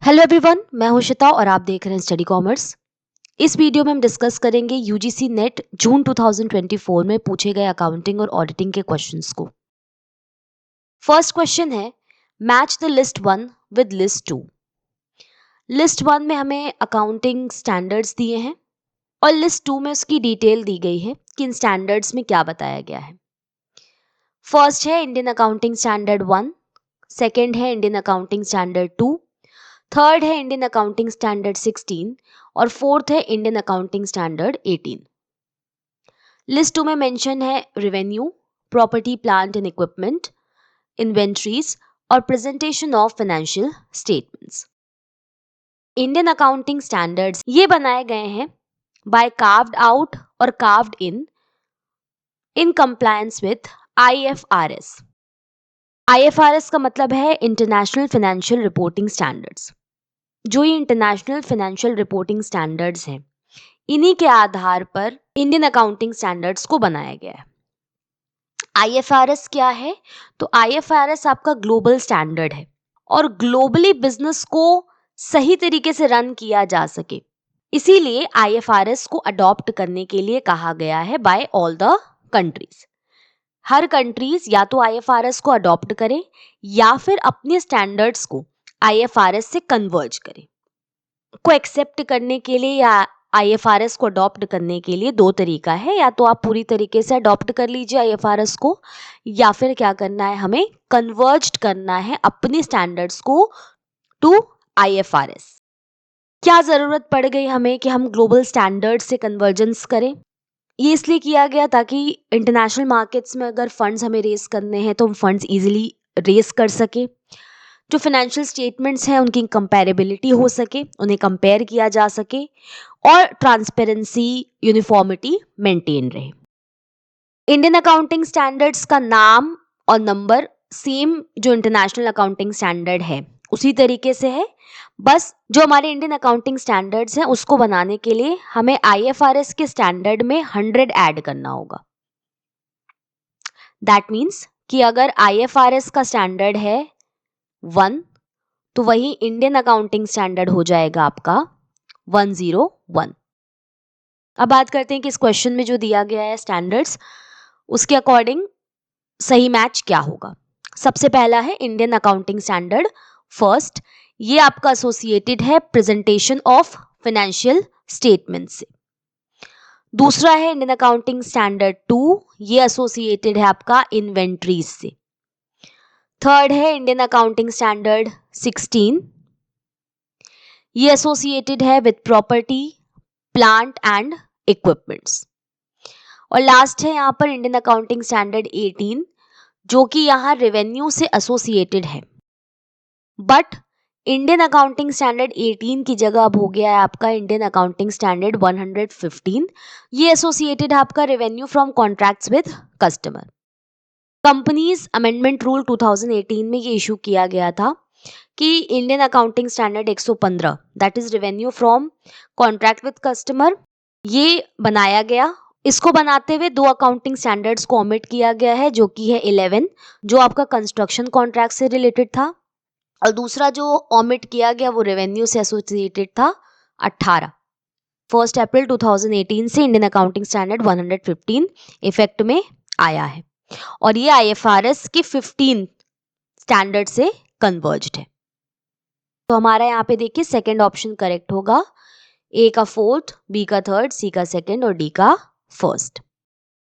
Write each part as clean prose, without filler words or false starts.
Hello everyone, मैं हूं शिता और आप देख रहे हैं स्टडी कॉमर्स। इस वीडियो में हम डिस्कस करेंगे यूजीसी नेट जून 2024 में पूछे गए अकाउंटिंग और ऑडिटिंग के क्वेश्चंस को। फर्स्ट क्वेश्चन है, match the list 1 with list 2। List 1 में हमें अकाउंटिंग स्टैंडर्ड्स दिए हैं और लिस्ट 2 में उसकी डिटेल दी गई है कि इन स्टैंडर्ड्स में क्या बताया गया है। फर्स्ट है इंडियन अकाउंटिंग स्टैंडर्ड 1, सेकेंड है इंडियन अकाउंटिंग स्टैंडर्ड 2, थर्ड है इंडियन अकाउंटिंग स्टैंडर्ड 16 और फोर्थ है इंडियन अकाउंटिंग स्टैंडर्ड 18। लिस्ट 2 में मेंशन है revenue, property plant and equipment, inventories और presentation of financial statements. Indian accounting standards ये बनाए गए हैं बाय कार्व्ड आउट और carved in compliance with IFRS। IFRS का मतलब है इंटरनेशनल फाइनेंशियल रिपोर्टिंग स्टैंडर्ड्स। जो ये इंटरनेशनल फाइनेंशियल रिपोर्टिंग स्टैंडर्ड्स हैं, इन्हीं के आधार पर इंडियन अकाउंटिंग स्टैंडर्ड्स को बनाया गया है। IFRS क्या है? तो IFRS आपका ग्लोबल स्टैंडर्ड है और ग्लोबली बिजनेस को सही तरीके से रन किया जा सके, इसीलिए IFRS को अडॉप्ट करने के लिए कहा गया है बाय ऑल द कंट्रीज। हर कंट्रीज या तो IFRS को अडॉप्ट करें या फिर अपने स्टैंडर्ड्स को IFRS से कन्वर्ज करें। को एक्सेप्ट करने के लिए या IFRS को अडॉप्ट करने के लिए दो तरीका है, या तो आप पूरी तरीके से अडॉप्ट कर लीजिए IFRS को, या फिर क्या करना है, हमें कन्वर्ज करना है अपने स्टैंडर्ड्स को टू IFRS। क्या जरूरत पड़ गई हमें कि हम ग्लोबल स्टैंडर्ड से कन्वर्जेंस करें? ये इसलिए किया गया ताकि इंटरनेशनल मार्केट्स में अगर फंड्स हमें रेस करने हैं तो हम फंड्स इजीली रेस कर सके। जो फाइनेंशियल स्टेटमेंट्स हैं उनकी कंपैरेबिलिटी हो सके, उन्हें कंपेयर किया जा सके और ट्रांसपेरेंसी, यूनिफॉर्मिटी मेंटेन रहे। इंडियन अकाउंटिंग स्टैंडर्ड्स का नाम और नंबर सेम जो इंटरनेशनल अकाउंटिंग स्टैंडर्ड है उसी तरीके से है, बस जो हमारे इंडियन अकाउंटिंग स्टैंडर्ड्स हैं उसको बनाने के लिए हमें IFRS के स्टैंडर्ड में 100 ऐड करना होगा। दैट मीन्स कि अगर IFRS का स्टैंडर्ड है 1 तो वही इंडियन अकाउंटिंग स्टैंडर्ड हो जाएगा आपका 101। अब बात करते हैं कि इस क्वेश्चन में जो दिया गया है स्टैंडर्ड्स, उसके अकॉर्डिंग सही मैच क्या होगा। सबसे पहला है इंडियन अकाउंटिंग स्टैंडर्ड फर्स्ट, ये आपका एसोसिएटेड है प्रेजेंटेशन ऑफ फाइनेंशियल स्टेटमेंट से। दूसरा है इंडियन अकाउंटिंग स्टैंडर्ड 2, ये एसोसिएटेड है आपका इन्वेंट्रीज से। थर्ड है इंडियन अकाउंटिंग स्टैंडर्ड 16, ये एसोसिएटेड है with property, plant and equipments. और लास्ट है यहाँ पर इंडियन अकाउंटिंग स्टैंडर्ड 18, जो कि यहाँ रेवेन्यू से एसोसिएटेड है, बट इंडियन अकाउंटिंग स्टैंडर्ड 18 की जगह अब हो गया है आपका इंडियन अकाउंटिंग स्टैंडर्ड 115, ये एसोसिएटेड है आपका revenue from contracts with customer. Companies amendment rule 2018 में ये इशू किया गया था कि Indian accounting standard 115 that is revenue from contract with customer, ये बनाया गया। इसको बनाते हुए दो अकाउंटिंग स्टैंडर्ड्स को ओमिट किया गया है, जो कि है 11 जो आपका कंस्ट्रक्शन कॉन्ट्रैक्ट से रिलेटेड था, और दूसरा जो ओमिट किया गया वो रेवेन्यू से एसोसिएटेड था 18। 1 अप्रैल 2018 से इंडियन अकाउंटिंग स्टैंडर्ड 115 इफेक्ट में आया है और ये IFRS के 15 स्टैंडर्ड से कन्वर्ज्ड है। तो हमारा यहाँ पे देखिए सेकंड ऑप्शन करेक्ट होगा, A का फोर्थ, B का थर्ड, C का सेकंड और D का फर्स्ट।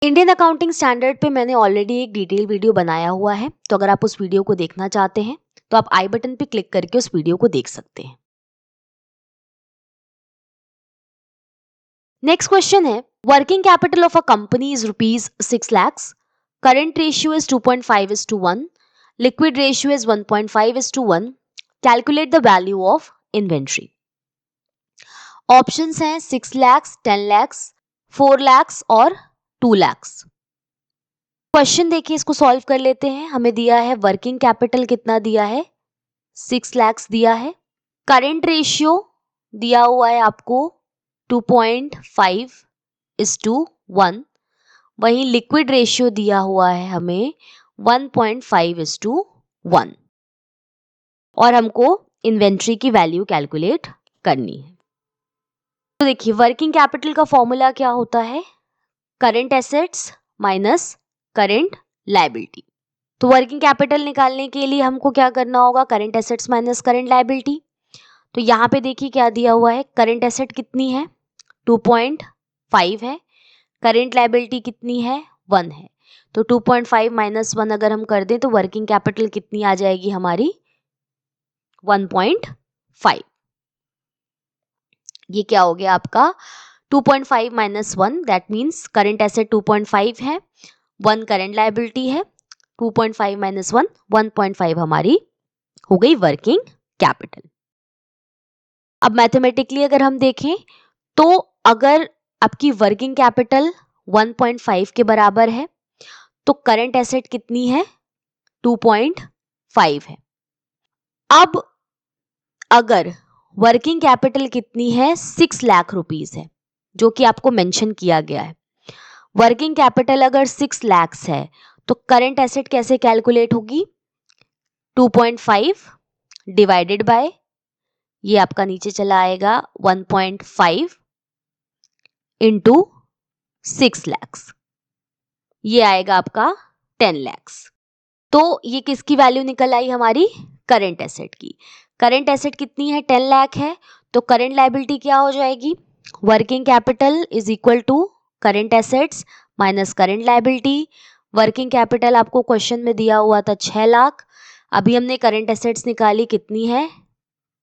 इंडियन अकाउंटिंग स्टैंडर्ड पे मैंने ऑलरेडी एक डिटेल वीडियो बनाया हुआ है, तो अगर आप उस वीडियो को देखना चाहते हैं तो आप आई बटन पे क्लिक करके उस वीडियो को देख सकते हैं। नेक्स्ट क्वेश्चन है, working capital of a company is ₹6 lakhs, current ratio is 2.5:1, liquid ratio is 1.5:1, calculate the value of inventory. Options हैं 6 lakhs, 10 lakhs, 4 lakhs और 2 lakhs। क्वेश्चन देखिए, इसको सॉल्व कर लेते हैं। हमें दिया है वर्किंग कैपिटल कितना दिया है, 6 lakhs दिया है। करंट रेशियो दिया हुआ है आपको 2.5:1, वहीं लिक्विड रेशियो दिया हुआ है हमें 1.5:1 और हमको इन्वेंट्री की वैल्यू कैलकुलेट करनी है। तो देखिए वर्किंग कैपिटल का फॉर्मूला क्या होता है, current assets minus current liability. तो वर्किंग कैपिटल निकालने के लिए हमको क्या करना होगा, current assets minus current liability. तो यहाँ पे देखिए क्या दिया हुआ है, करंट एसेट कितनी है 2.5 है, करंट लायबिलिटी कितनी है 1 है। तो 2.5 माइनस 1 अगर हम कर दें तो वर्किंग कैपिटल कितनी आ जाएगी हमारी 1.5। ये क्या हो गया आपका 2.5 minus 1, that means current asset 2.5 है, 1 करंट लायबिलिटी है, 2.5 माइनस 1 1.5 हमारी हो गई वर्किंग कैपिटल। अब मैथमेटिकली अगर हम देखें तो अगर आपकी वर्किंग कैपिटल 1.5 के बराबर है तो करंट एसेट कितनी है 2.5 है। अब अगर वर्किंग कैपिटल कितनी है 6 लाख रुपीस है, जो कि आपको मेंशन किया गया है। वर्किंग कैपिटल अगर 6 लाख है तो करंट एसेट कैसे कैलकुलेट होगी, 2.5 डिवाइडेड बाय, ये आपका नीचे चला आएगा 1.5 इंटू 6 लाख, ये आएगा आपका 10 लाख। तो ये किसकी वैल्यू निकल आई हमारी, करंट एसेट की। करंट एसेट कितनी है 10 लाख है, तो करंट लायबिलिटी क्या हो जाएगी, working capital is equal to current assets minus current liability. Working capital आपको क्वेश्चन में दिया हुआ था 6 लाख, अभी हमने करंट एसेट्स निकाली कितनी है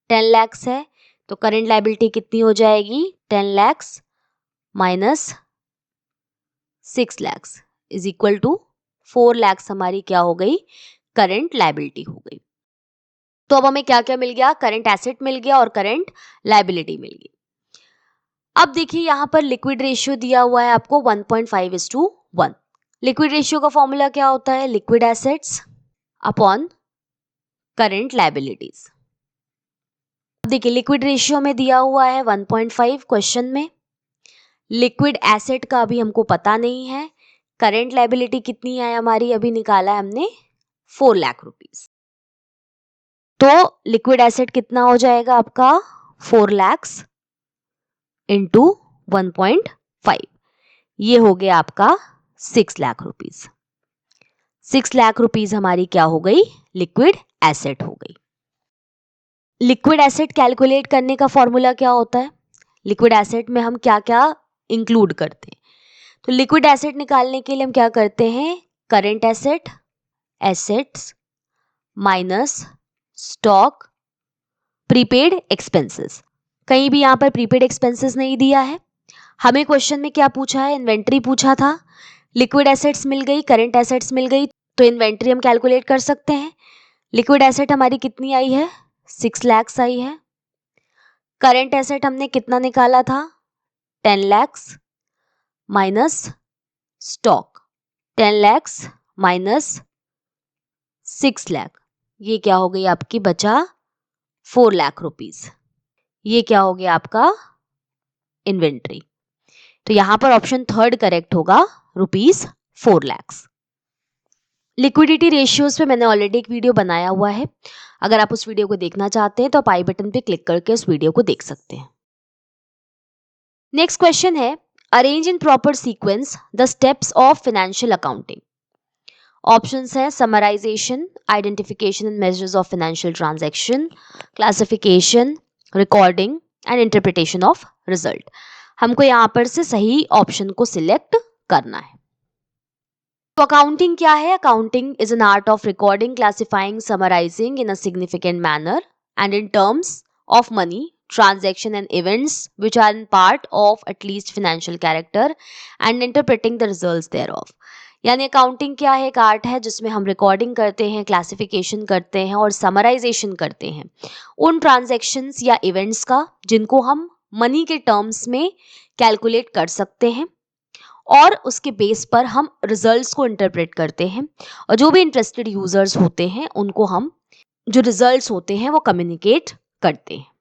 10 लाख है, तो करंट लायबिलिटी कितनी हो जाएगी 10 lakh minus 6 lakh is equal to 4 lakh हमारी क्या हो गई, करंट लायबिलिटी हो गई। तो अब हमें क्या क्या मिल गया, करंट एसेट मिल गया और करंट लायबिलिटी मिल गई। अब देखिए यहां पर लिक्विड रेशियो दिया हुआ है आपको 1.5:1। लिक्विड रेशियो का फॉर्मूला क्या होता है, liquid assets upon current liabilities. देखिए लिक्विड रेशियो में दिया हुआ है 1.5 क्वेश्चन में, लिक्विड एसेट का अभी हमको पता नहीं है, करंट लायबिलिटी कितनी है हमारी अभी निकाला है हमने 4 लाख रुपीस। तो लिक्विड एसेट कितना हो जाएगा आपका 4 लाख इंटू 1.5, ये हो गया आपका 6 लाख रुपीस। 6 लाख रुपीस हमारी क्या हो गई, लिक्विड एसेट हो गई। लिक्विड एसेट कैलकुलेट करने का फॉर्मूला क्या होता है, लिक्विड एसेट में हम क्या क्या इंक्लूड करते हैं। तो लिक्विड एसेट निकालने के लिए हम क्या करते हैं, current asset assets minus stock prepaid expenses. कहीं भी यहां पर प्रीपेड एक्सपेंसेस नहीं दिया है, हमें क्वेश्चन में क्या पूछा है, इन्वेंट्री पूछा था। लिक्विड एसेट्स मिल गई, करंट एसेट्स मिल गई, तो इन्वेंट्री हम कैलकुलेट कर सकते हैं। लिक्विड एसेट हमारी कितनी आई है 6 लाख आई है, करंट एसेट हमने कितना निकाला था 10 lakh minus stock, 10 lakh minus 6 lakh, ये क्या हो गई आपकी बचा 4 लाख रुपीस, ये क्या हो गया आपका इन्वेंट्री। तो यहां पर ऑप्शन थर्ड करेक्ट होगा ₹4 लाख। लिक्विडिटी रेशियोज पे मैंने ऑलरेडी एक वीडियो बनाया हुआ है, अगर आप उस वीडियो को देखना चाहते हैं तो आप आई बटन पे क्लिक करके उस वीडियो को देख सकते हैं। नेक्स्ट क्वेश्चन है, arrange in proper sequence the steps of financial accounting. Options हैं summarisation, identification and measures of financial transaction, classification, recording and interpretation of result. हमको यहाँ पर से सही ऑप्शन को सिलेक्ट करना है। तो अकाउंटिंग क्या है, accounting is an art of recording, classifying, summarising in a significant manner and in terms of money transaction and events which are in part of at least financial character and interpreting the results thereof। यानी accounting क्या है, एक art है जिसमें हम recording करते हैं, classification करते हैं और समराइजेशन करते हैं उन ट्रांजैक्शंस या इवेंट्स का जिनको हम मनी के टर्म्स में कैलकुलेट कर सकते हैं, और उसके बेस पर हम रिजल्ट्स को इंटरप्रेट करते हैं, और जो भी इंटरेस्टेड यूजर्स होते हैं उनको हम जो रिजल्ट्स होते हैं वो कम्युनिकेट करते हैं।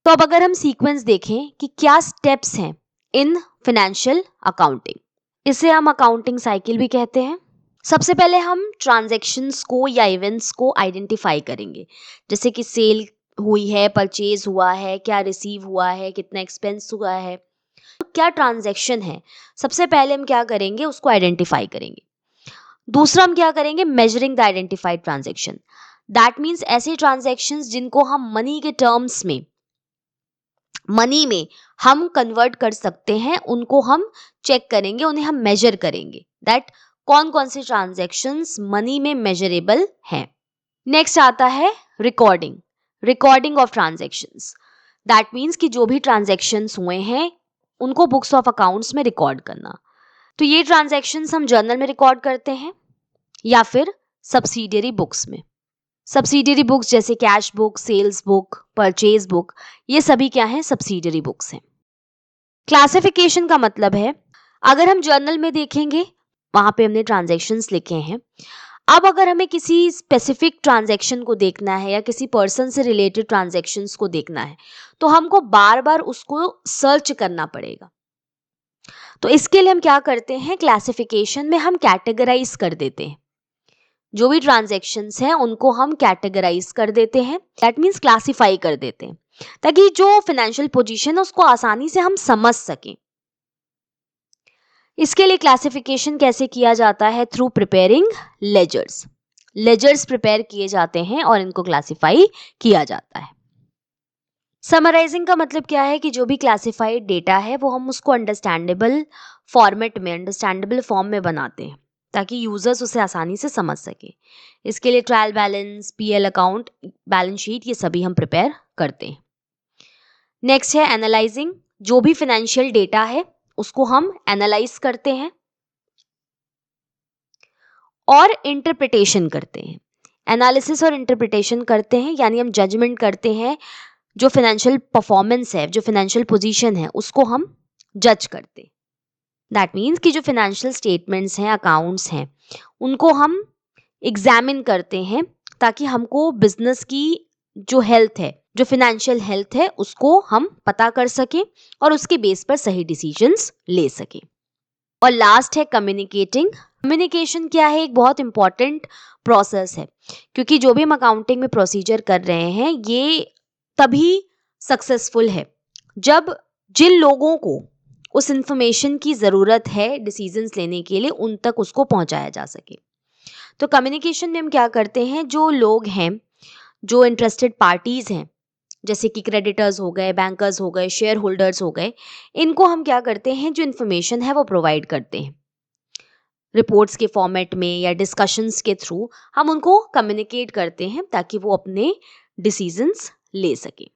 तो अब अगर हम सीक्वेंस देखें कि क्या स्टेप्स हैं इन फाइनेंशियल अकाउंटिंग, इसे हम अकाउंटिंग साइकिल भी कहते हैं। सबसे पहले हम ट्रांजैक्शंस को या इवेंट्स को आइडेंटिफाई करेंगे, जैसे कि सेल हुई है, परचेज हुआ है, क्या रिसीव हुआ है, कितना एक्सपेंस हुआ है, तो क्या ट्रांजैक्शन है। सबसे पहले हम क्या करेंगे, उसको आइडेंटिफाई करेंगे। दूसरा हम क्या करेंगे, measuring the identified transaction. That means ऐसे ट्रांजैक्शंस जिनको हम मनी के टर्म्स में, मनी में हम कन्वर्ट कर सकते हैं, उनको हम चेक करेंगे, उन्हें हम मेजर करेंगे, दैट कौन कौन से ट्रांजैक्शंस मनी में मेजरेबल हैं। नेक्स्ट आता है recording, recording of transactions. That means कि जो भी ट्रांजैक्शंस हुए हैं उनको बुक्स ऑफ अकाउंट्स में रिकॉर्ड करना। तो ये ट्रांजैक्शंस हम जर्नल में रिकॉर्ड करते हैं या फिर सब्सिडियरी बुक्स में। सब्सिडियरी बुक्स जैसे cash book, sales book, purchase book, ये सभी क्या हैं, सब्सिडियरी बुक्स हैं। क्लासिफिकेशन का मतलब है, अगर हम जर्नल में देखेंगे वहां पे हमने ट्रांजैक्शंस लिखे हैं। अब अगर हमें किसी स्पेसिफिक ट्रांजैक्शन को देखना है या किसी पर्सन से रिलेटेड ट्रांजैक्शंस को देखना है, तो हमको बार बार उसको सर्च करना पड़ेगा। तो इसके लिए हम क्या करते हैं, क्लासिफिकेशन में हम कैटेगराइज कर देते हैं। जो भी ट्रांजैक्शंस हैं उनको हम कैटेगराइज कर देते हैं, दैट मीन्स क्लासिफाई कर देते हैं, ताकि जो फाइनेंशियल पोजीशन है उसको आसानी से हम समझ सकें। इसके लिए क्लासिफिकेशन कैसे किया जाता है, through preparing ledgers. Ledgers prepare किए जाते हैं और इनको क्लासिफाई किया जाता है। समराइजिंग का मतलब क्या है कि जो भी क्लासिफाइड डेटा है वो हम उसको अंडरस्टैंडेबल फॉर्मेट में, अंडरस्टैंडेबल फॉर्म में बनाते हैं, ताकि यूजर्स उसे आसानी से समझ सके। इसके लिए trial balance, PL account, balance sheet, ये सभी हम प्रिपेयर करते हैं। नेक्स्ट है एनालाइजिंग, जो भी फाइनेंशियल डेटा है उसको हम एनालाइज करते हैं और इंटरप्रिटेशन करते हैं। एनालिसिस और इंटरप्रिटेशन करते हैं यानी हम जजमेंट करते हैं, जो फाइनेंशियल परफॉर्मेंस है, जो फाइनेंशियल पोजीशन है, उसको हम जज करते हैं। दैट मीन्स कि जो फाइनेंशियल स्टेटमेंट्स हैं, अकाउंट्स हैं, उनको हम एग्जामिन करते हैं, ताकि हमको बिजनेस की जो हेल्थ है, जो फाइनेंशियल हेल्थ है, उसको हम पता कर सकें और उसके बेस पर सही डिसीजंस ले सकें। और लास्ट है कम्युनिकेटिंग। कम्युनिकेशन क्या है, एक बहुत इंपॉर्टेंट प्रोसेस है, क्योंकि जो भी हम अकाउंटिंग में प्रोसीजर कर रहे हैं ये तभी सक्सेसफुल है जब जिन लोगों को उस इंफॉर्मेशन की ज़रूरत है डिसीजंस लेने के लिए, उन तक उसको पहुंचाया जा सके। तो कम्युनिकेशन में हम क्या करते हैं, जो लोग हैं, जो इंटरेस्टेड पार्टीज हैं, जैसे कि क्रेडिटर्स हो गए, बैंकर्स हो गए, शेयर होल्डर्स हो गए, इनको हम क्या करते हैं, जो इन्फॉर्मेशन है वो प्रोवाइड करते हैं रिपोर्ट्स के फॉर्मेट में या डिस्कशंस के थ्रू। हम उनको कम्युनिकेट करते हैं ताकि वो अपने डिसीजंस ले सकें।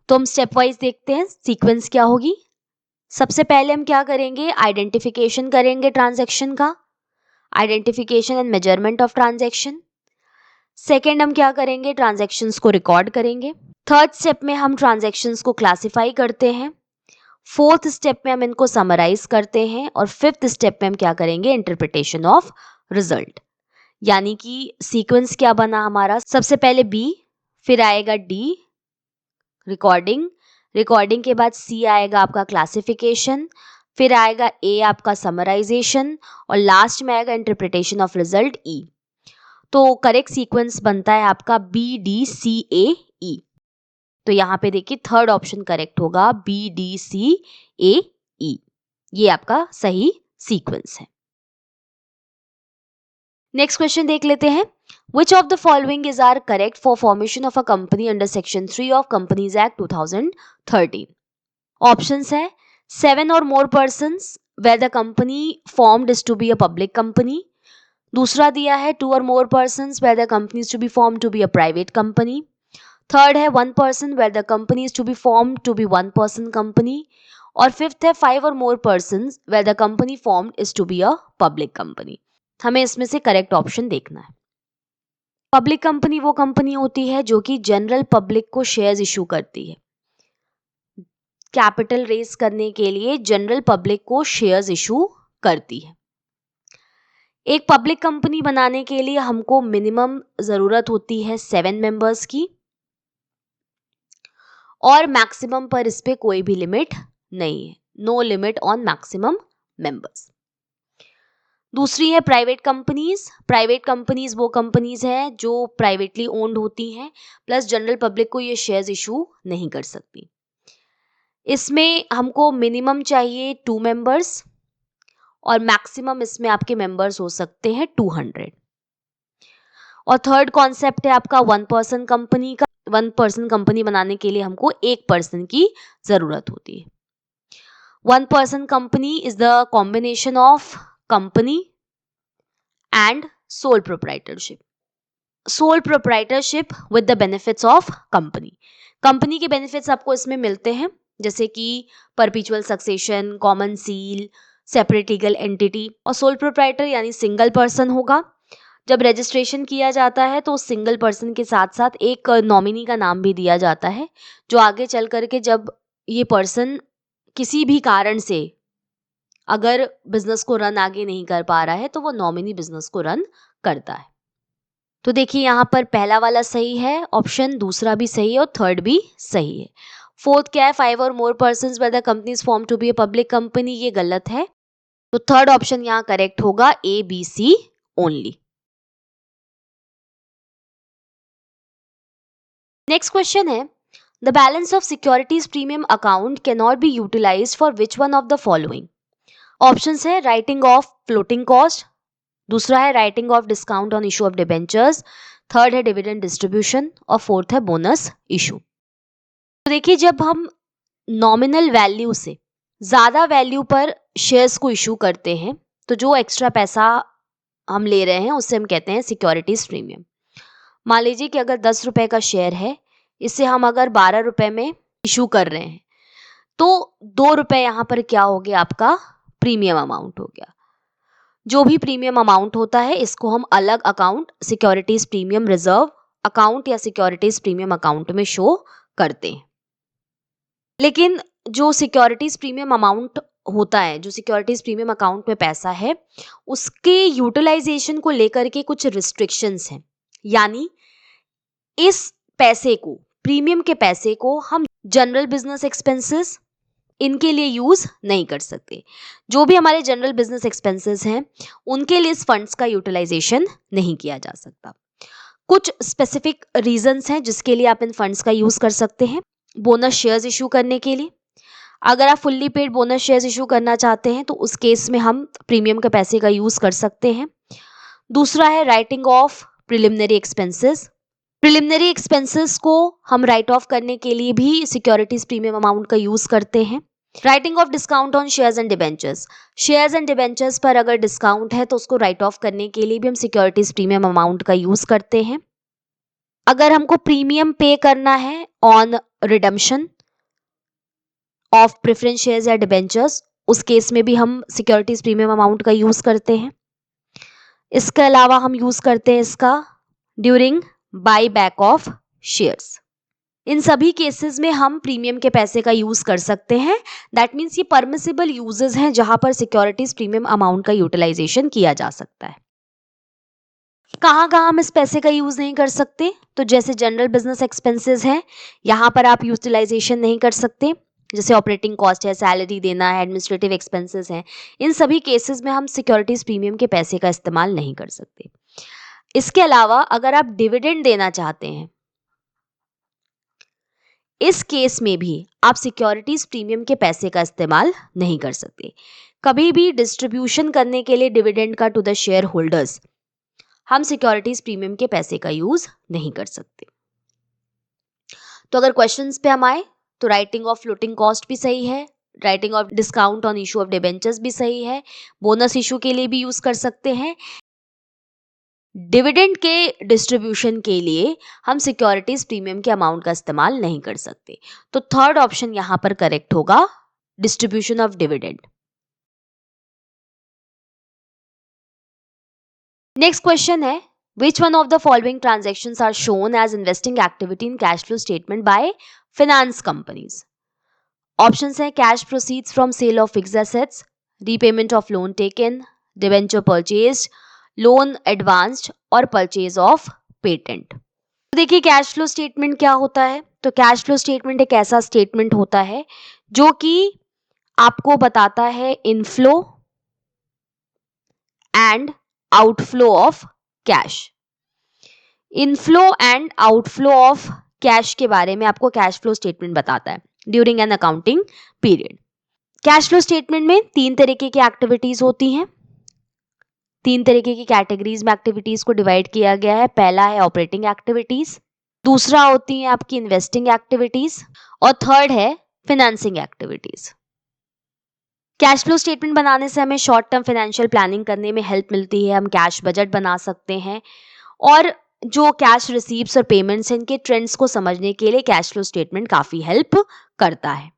तो हम स्टेप वाइज देखते हैं सीक्वेंस क्या होगी। सबसे पहले हम क्या करेंगे, आइडेंटिफिकेशन करेंगे ट्रांजैक्शन का, identification and measurement of transaction. Second हम क्या करेंगे, ट्रांजैक्शंस को रिकॉर्ड करेंगे। थर्ड स्टेप में हम ट्रांजैक्शंस को क्लासिफाई करते हैं। फोर्थ स्टेप में हम इनको समराइज करते हैं और फिफ्थ स्टेप में हम क्या करेंगे, इंटरप्रिटेशन ऑफ रिजल्ट। यानी कि सीक्वेंस क्या बना हमारा, सबसे पहले बी, फिर आएगा डी रिकॉर्डिंग, रिकॉर्डिंग के बाद सी आएगा आपका क्लासिफिकेशन, फिर आएगा ए आपका समराइजेशन और लास्ट में आएगा इंटरप्रिटेशन ऑफ रिजल्ट ई। तो करेक्ट सीक्वेंस बनता है आपका बी डी सी ए ई। तो यहाँ पे देखिए थर्ड ऑप्शन करेक्ट होगा, बी डी सी ए ई, ये आपका सही सीक्वेंस है। नेक्स्ट क्वेश्चन देख लेते हैं, which of the following is are correct for formation of a company under section 3 of companies act 2013। Options है 7 or more persons where the company formed is to be a public company। दूसरा दिया है 2 or more persons where the company is to be formed to be a private company। Third है 1 person where the company is to be formed to be 1 person company। और fifth है 5 or more persons where the company formed is to be a public company। हमें इसमें से correct option देखना है। Public company वो company होती है जो कि जनरल पब्लिक को शेयर्स इशू करती है। कैपिटल रेज करने के लिए जनरल पब्लिक को शेयर्स इशू करती है। एक पब्लिक कंपनी बनाने के लिए हमको मिनिमम जरूरत होती है 7 मेंबर्स की और मैक्सिमम पर इस पे कोई भी लिमिट नहीं है, no limit on maximum members. दूसरी है प्राइवेट कंपनीज। प्राइवेट कंपनीज वो कंपनीज हैं जो प्राइवेटली ओन्ड होती हैं, प्लस जनरल पब्लिक को ये शेयर्स इशू नहीं कर सकती। इसमें हमको मिनिमम चाहिए 2 मेंबर्स और मैक्सिमम इसमें आपके मेंबर्स हो सकते हैं 200। और थर्ड कॉन्सेप्ट है आपका 1 पर्सन कंपनी का। 1 पर्सन कंपनी बनाने के लिए हमको 1 पर्सन की जरूरत होती है। 1 person company is the combination of company and sole proprietorship. Sole proprietorship with the benefits of company. Company के बेनिफिट्स आपको इसमें मिलते हैं, जैसे कि perpetual succession, common seal, separate legal entity. और सोल प्रोप्राइटर यानी सिंगल पर्सन होगा। जब रजिस्ट्रेशन किया जाता है तो उस सिंगल पर्सन के साथ साथ एक नॉमिनी का नाम भी दिया जाता है, जो आगे चल करके जब ये पर्सन किसी भी कारण से अगर बिजनेस को रन आगे नहीं कर पा रहा है तो वो नॉमिनी बिजनेस को रन करता है। तो देखिए यहाँ पर पहला वाला सही है ऑप्शन, दूसरा भी सही है और थर्ड भी सही है। फोर्थ क्या है, 5 और more persons by the companies form to be a public company, ये गलत है। तो थर्ड ऑप्शन यहाँ करेक्ट होगा, A B C only. Next question है, the balance of securities premium account can not be utilised for which one of the following. Options है writing off floating cost, दूसरा है writing off discount on issue of debentures, third है dividend distribution और fourth है bonus issue. तो देखिए जब हम नॉमिनल वैल्यू से ज्यादा वैल्यू पर शेयर्स को इशू करते हैं तो जो एक्स्ट्रा पैसा हम ले रहे हैं उससे हम कहते हैं सिक्योरिटीज प्रीमियम। मान लीजिए कि अगर 10 रुपए का शेयर है, इससे हम अगर 12 रुपए में इशू कर रहे हैं तो 2 रुपए यहाँ पर क्या हो गया, आपका प्रीमियम अमाउंट हो गया। जो भी प्रीमियम अमाउंट होता है इसको हम अलग account, securities premium reserve account या सिक्योरिटीज प्रीमियम अकाउंट में शो करते हैं। लेकिन जो सिक्योरिटीज प्रीमियम अमाउंट होता है, जो सिक्योरिटीज प्रीमियम अकाउंट में पैसा है, उसके यूटिलाइजेशन को लेकर के कुछ रिस्ट्रिक्शंस हैं। यानी इस पैसे को, प्रीमियम के पैसे को हम जनरल बिजनेस एक्सपेंसेस इनके लिए यूज नहीं कर सकते। जो भी हमारे जनरल बिजनेस एक्सपेंसेस हैं उनके लिए इस फंड्स का यूटिलाइजेशन नहीं किया जा सकता। कुछ स्पेसिफिक रीजंस हैं जिसके लिए आप इन फंड्स का यूज कर सकते हैं। बोनस शेयर्स इशू करने के लिए, अगर आप fully paid bonus shares issue करना चाहते हैं तो उस केस में हम प्रीमियम के पैसे का यूज कर सकते हैं। दूसरा है writing of preliminary expenses. Preliminary expenses को हम राइट ऑफ करने के लिए भी सिक्योरिटीज प्रीमियम अमाउंट का यूज करते हैं। Writing off discount on shares and debentures, shares and debentures पर अगर डिस्काउंट है तो उसको राइट ऑफ करने के लिए भी हम सिक्योरिटीज प्रीमियम अमाउंट का यूज करते हैं। अगर हमको प्रीमियम पे करना है on redemption of preference shares या डिबेंचर्स, उस केस में भी हम सिक्योरिटीज प्रीमियम अमाउंट का यूज करते हैं। इसके अलावा हम यूज करते हैं इसका during buy back of shares. इन सभी केसेस में हम प्रीमियम के पैसे का यूज कर सकते हैं। दैट मीन्स ये परमिसिबल यूजेस हैं जहां पर सिक्योरिटीज प्रीमियम अमाउंट का यूटिलाइजेशन किया जा सकता है। कहाँ कहाँ हम इस पैसे का यूज नहीं कर सकते, तो जैसे जनरल बिजनेस एक्सपेंसेस हैं, यहाँ पर आप यूटिलाइजेशन नहीं कर सकते। जैसे ऑपरेटिंग कॉस्ट है, सैलरी देना है, एडमिनिस्ट्रेटिव एक्सपेंसेस हैं, इन सभी केसेस में हम सिक्योरिटीज प्रीमियम के पैसे का इस्तेमाल नहीं कर सकते। इसके अलावा अगर आप डिविडेंड देना चाहते हैं, इस केस में भी आप सिक्योरिटीज प्रीमियम के पैसे का इस्तेमाल नहीं कर सकते। कभी भी डिस्ट्रीब्यूशन करने के लिए डिविडेंड का टू द शेयर होल्डर्स हम सिक्योरिटीज प्रीमियम के पैसे का यूज नहीं कर सकते। तो अगर क्वेश्चंस पे हम आए तो राइटिंग ऑफ फ्लोटिंग कॉस्ट भी सही है, writing off discount on issue of debentures भी सही है, बोनस इशू के लिए भी यूज कर सकते हैं। डिविडेंड के डिस्ट्रीब्यूशन के लिए हम सिक्योरिटीज प्रीमियम के अमाउंट का इस्तेमाल नहीं कर सकते। तो थर्ड ऑप्शन यहां पर करेक्ट होगा, distribution of dividend. Next question है, which one of the following transactions are shown as investing activity in cash flow statement by finance companies? Options है cash proceeds from sale of fixed assets, repayment of loan taken, debenture purchased, loan advanced और purchase of patent. देखिए cash flow statement क्या होता है, तो cash flow statement एक ऐसा statement होता है जो कि आपको बताता है inflow and outflow of cash. Inflow and outflow of cash के बारे में आपको कैश फ्लो स्टेटमेंट बताता है during an accounting period. Cash flow statement में 3 तरीके की एक्टिविटीज होती हैं। 3 तरीके की कैटेगरीज में एक्टिविटीज को डिवाइड किया गया है। पहला है ऑपरेटिंग एक्टिविटीज, दूसरा होती है आपकी इन्वेस्टिंग एक्टिविटीज और थर्ड है financing activities. Cash flow statement बनाने से हमें शॉर्ट टर्म फाइनेंशियल प्लानिंग करने में हेल्प मिलती है। हम कैश बजट बना सकते हैं और जो कैश रिसीव्स और पेमेंट्स हैं इनके ट्रेंड्स को समझने के लिए कैश फ्लो स्टेटमेंट काफी हेल्प करता है।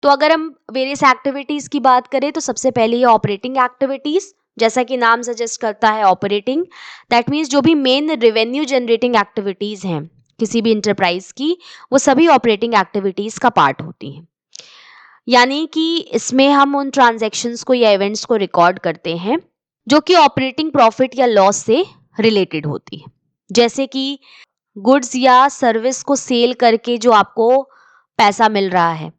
तो अगर हम वेरियस एक्टिविटीज की बात करें तो सबसे पहले ये ऑपरेटिंग एक्टिविटीज, जैसा कि नाम सजेस्ट करता है ऑपरेटिंग, दैट मीन्स जो भी मेन रेवेन्यू जनरेटिंग एक्टिविटीज हैं किसी भी इंटरप्राइज की, वो सभी ऑपरेटिंग एक्टिविटीज का पार्ट होती हैं। यानी कि इसमें हम उन ट्रांजैक्शंस को या इवेंट्स को रिकॉर्ड करते हैं जो कि ऑपरेटिंग प्रॉफिट या लॉस से रिलेटेड होती है। जैसे कि गुड्स या सर्विस को सेल करके जो आपको पैसा मिल रहा है,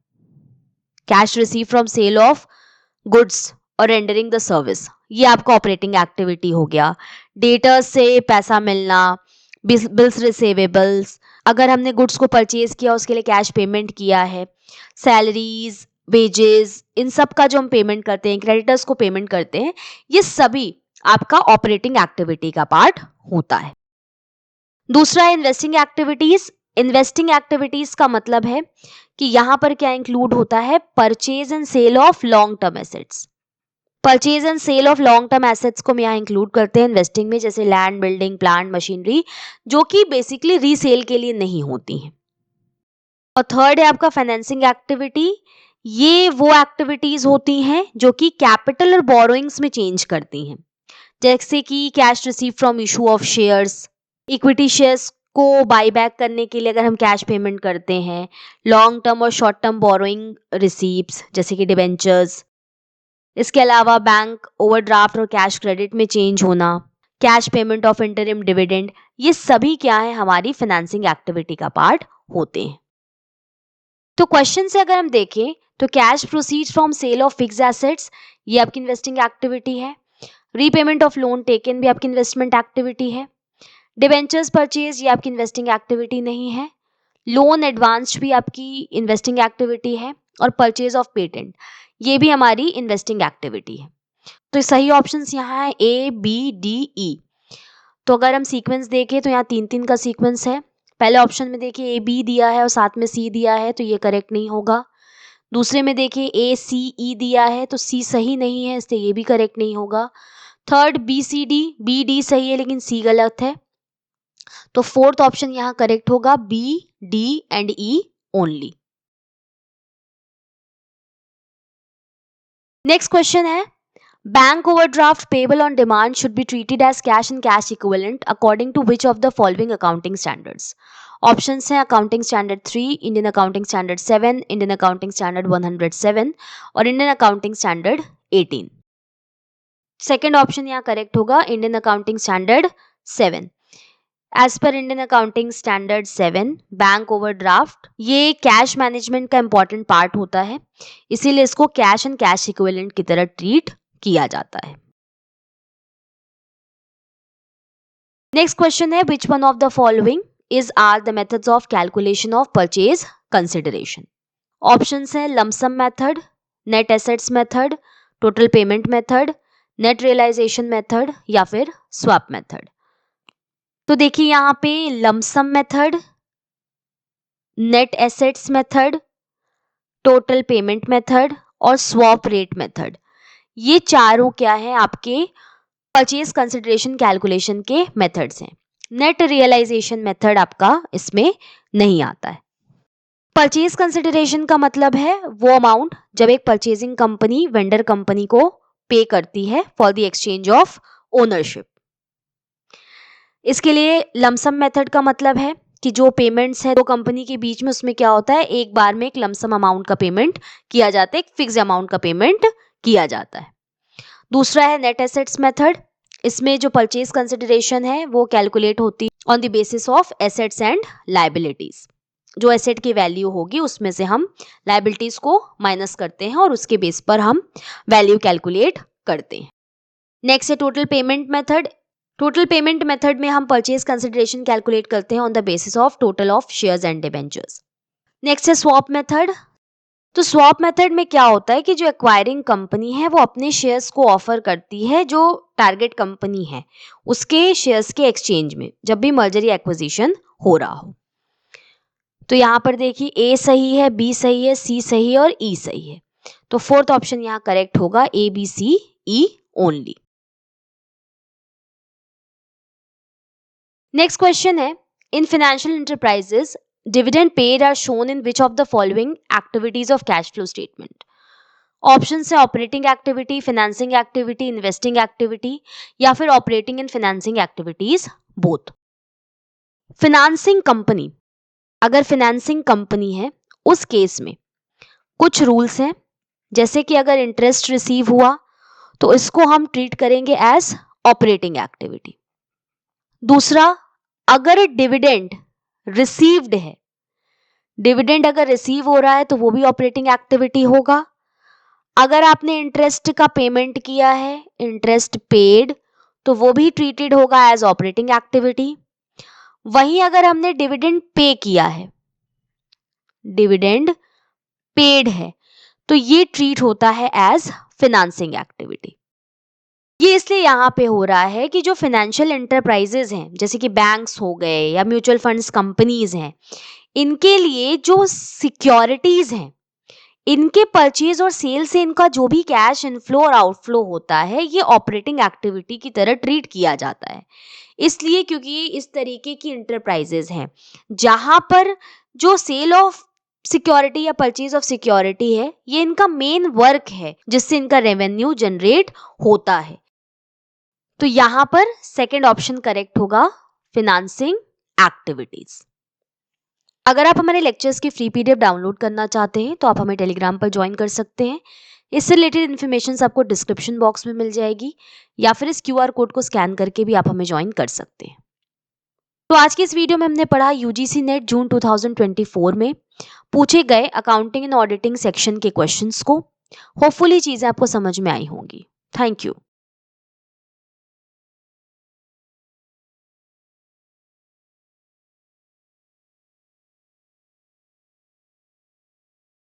cash receive from sale of goods और रेंडरिंग द सर्विस, ये आपका ऑपरेटिंग एक्टिविटी हो गया। डेटर्स से पैसा मिलना, बिल्स रिसीवेबल्स, अगर हमने गुड्स को परचेज किया उसके लिए कैश पेमेंट किया है, सैलरीज, वेजेस, इन सब का जो हम पेमेंट करते हैं, क्रेडिटर्स को पेमेंट करते हैं, ये सभी आपका ऑपरेटिंग एक्टिविटी का पार्ट होता है। दूसरा है इन्वेस्टिंग एक्टिविटीज। इन्वेस्टिंग एक्टिविटीज का मतलब है कि यहां पर क्या इंक्लूड होता है, purchase and sale of long term assets. Purchase and sale of long term assets को हम यहाँ इंक्लूड करते हैं इन्वेस्टिंग में, जैसे लैंड, बिल्डिंग, प्लांट, मशीनरी, जो कि बेसिकली रीसेल के लिए नहीं होती हैं। और थर्ड है आपका फाइनेंसिंग एक्टिविटी। ये वो एक्टिविटीज होती हैं जो कि कैपिटल और बोरोइंग्स में चेंज करती हैं, जैसे कि cash receive from issue of shares, equity shares को बाई बैक करने के लिए अगर हम कैश पेमेंट करते हैं, लॉन्ग टर्म और शॉर्ट टर्म बोरोइंग रिसीप्ट्स जैसे कि डिबेंचर्स, इसके अलावा बैंक ओवरड्राफ्ट और कैश क्रेडिट में चेंज होना, cash payment of interim dividend, ये सभी क्या है, हमारी फाइनेंसिंग एक्टिविटी का पार्ट होते हैं। तो क्वेश्चन से अगर हम देखें तो cash proceeds from sale of fixed assets, ये आपकी इन्वेस्टिंग एक्टिविटी है। रीपेमेंट ऑफ लोन टेकन भी आपकी इन्वेस्टमेंट एक्टिविटी है। डिबेंचर्स परचेज, ये आपकी इन्वेस्टिंग एक्टिविटी नहीं है। लोन एडवांस भी आपकी इन्वेस्टिंग एक्टिविटी है। और परचेज ऑफ पेटेंट, ये भी हमारी इन्वेस्टिंग एक्टिविटी है। तो सही ऑप्शंस यहाँ है ए, बी, डी, ई। तो अगर हम सीक्वेंस देखें तो यहाँ 3-3 का सीक्वेंस है। पहले ऑप्शन में देखिए ए, बी दिया है और साथ में सी दिया है, तो ये करेक्ट नहीं होगा। दूसरे में देखिए ए, सी, ई दिया है तो सी सही नहीं है, इसलिए ये भी करेक्ट नहीं होगा। Third B, C, D, B, D सही है लेकिन सी गलत है। तो फोर्थ ऑप्शन यहाँ करेक्ट होगा, B, D and E only. Next question है, bank overdraft payable on demand should be treated as cash and cash equivalent according to which of the following accounting standards. Options हैं accounting standard 3, Indian accounting standard 7, Indian accounting standard 107 और Indian accounting standard 18। Second option यहाँ correct होगा, Indian accounting standard 7। As पर Indian accounting standard 7, bank overdraft ये cash management का important part होता है, इसीलिए इसको कैश एंड कैश इक्विवेलेंट की तरह ट्रीट किया जाता है। नेक्स्ट क्वेश्चन है, which one of the following is are the methods of calculation of purchase consideration. Options हैं lump sum method, net assets method, total payment method, net realisation method या फिर swap method. तो देखिए यहाँ पे lump sum method, net assets method, total payment method और swap rate method, ये चारों क्या है, आपके परचेज कंसिडरेशन कैलकुलेशन के मेथड्स हैं। नेट रियलाइजेशन मेथड आपका इसमें नहीं आता है। परचेज कंसिडरेशन का मतलब है वो अमाउंट जब एक परचेजिंग कंपनी वेंडर कंपनी को पे करती है for the exchange of ownership. इसके लिए लमसम मेथड का मतलब है कि जो पेमेंट्स है दो कंपनी के बीच में, उसमें क्या होता है, एक बार में एक लमसम अमाउंट का पेमेंट किया जाता है, एक फिक्स अमाउंट का पेमेंट किया जाता है। दूसरा है नेट एसेट्स मेथड, इसमें जो परचेज कंसिडरेशन है वो कैलकुलेट होती है on the basis of assets and liabilities. जो एसेट की वैल्यू होगी उसमें से हम लायबिलिटीज को माइनस करते हैं और उसके बेस पर हम वैल्यू कैलकुलेट करते हैं। नेक्स्ट है total payment method. Total payment method में हम परचेज कंसिडरेशन कैलकुलेट करते हैं on the basis of total of shares and debentures. Next है स्वैप मेथड। तो स्वैप मेथड में क्या होता है कि जो एक्वायरिंग कंपनी है वो अपने शेयर्स को ऑफर करती है जो टारगेट कंपनी है उसके शेयर्स के एक्सचेंज में, जब भी मर्जर या एक्विजिशन हो रहा हो। तो यहां पर देखिए ए सही है, बी सही है, सी सही है और ई सही है। तो फोर्थ ऑप्शन यहां करेक्ट होगा, A B C E only. Next question है, in financial enterprises dividend paid are shown in which of the following activities of cash flow statement. Option है operating activity, financing activity, investing activity या फिर operating and financing activities both. Financing company, अगर financing company है उस case में कुछ rules हैं, जैसे कि अगर इंटरेस्ट रिसीव हुआ तो इसको हम ट्रीट करेंगे एज ऑपरेटिंग एक्टिविटी। दूसरा, अगर डिविडेंड रिसीव्ड है, डिविडेंड अगर रिसीव हो रहा है तो वो भी ऑपरेटिंग एक्टिविटी होगा। अगर आपने इंटरेस्ट का पेमेंट किया है, इंटरेस्ट पेड, तो वो भी ट्रीटेड होगा एज ऑपरेटिंग एक्टिविटी। वहीं अगर हमने डिविडेंड पे किया है, डिविडेंड पेड है, तो ये ट्रीट होता है एज फाइनेंसिंग एक्टिविटी। ये इसलिए यहाँ पे हो रहा है कि जो फाइनेंशियल एंटरप्राइजेज हैं, जैसे कि बैंक्स हो गए या म्यूचुअल फंड्स कंपनीज हैं, इनके लिए जो सिक्योरिटीज हैं, इनके परचेज और सेल से इनका जो भी कैश इनफ्लो और आउटफ्लो होता है, ये ऑपरेटिंग एक्टिविटी की तरह ट्रीट किया जाता है। इसलिए क्योंकि ये इस तरीके की इंटरप्राइजेज हैं जहां पर जो सेल ऑफ सिक्योरिटी या परचेज ऑफ सिक्योरिटी है, ये इनका मेन वर्क है जिससे इनका रेवेन्यू जनरेट होता है। तो यहां पर सेकेंड ऑप्शन करेक्ट होगा, फाइनेंसिंग एक्टिविटीज। अगर आप हमारे लेक्चर्स की फ्री पीडीएफ डाउनलोड करना चाहते हैं तो आप हमें टेलीग्राम पर ज्वाइन कर सकते हैं। इससे रिलेटेड इन्फॉर्मेशन आपको डिस्क्रिप्शन बॉक्स में मिल जाएगी या फिर इस क्यूआर कोड को स्कैन करके भी आप हमें ज्वाइन कर सकते हैं। तो आज की इस वीडियो में हमने पढ़ा यूजीसी नेट जून 2024 में पूछे गए अकाउंटिंग एंड ऑडिटिंग सेक्शन के क्वेश्चंस को। होपफुली चीजें आपको समझ में आई होंगी। Thank you.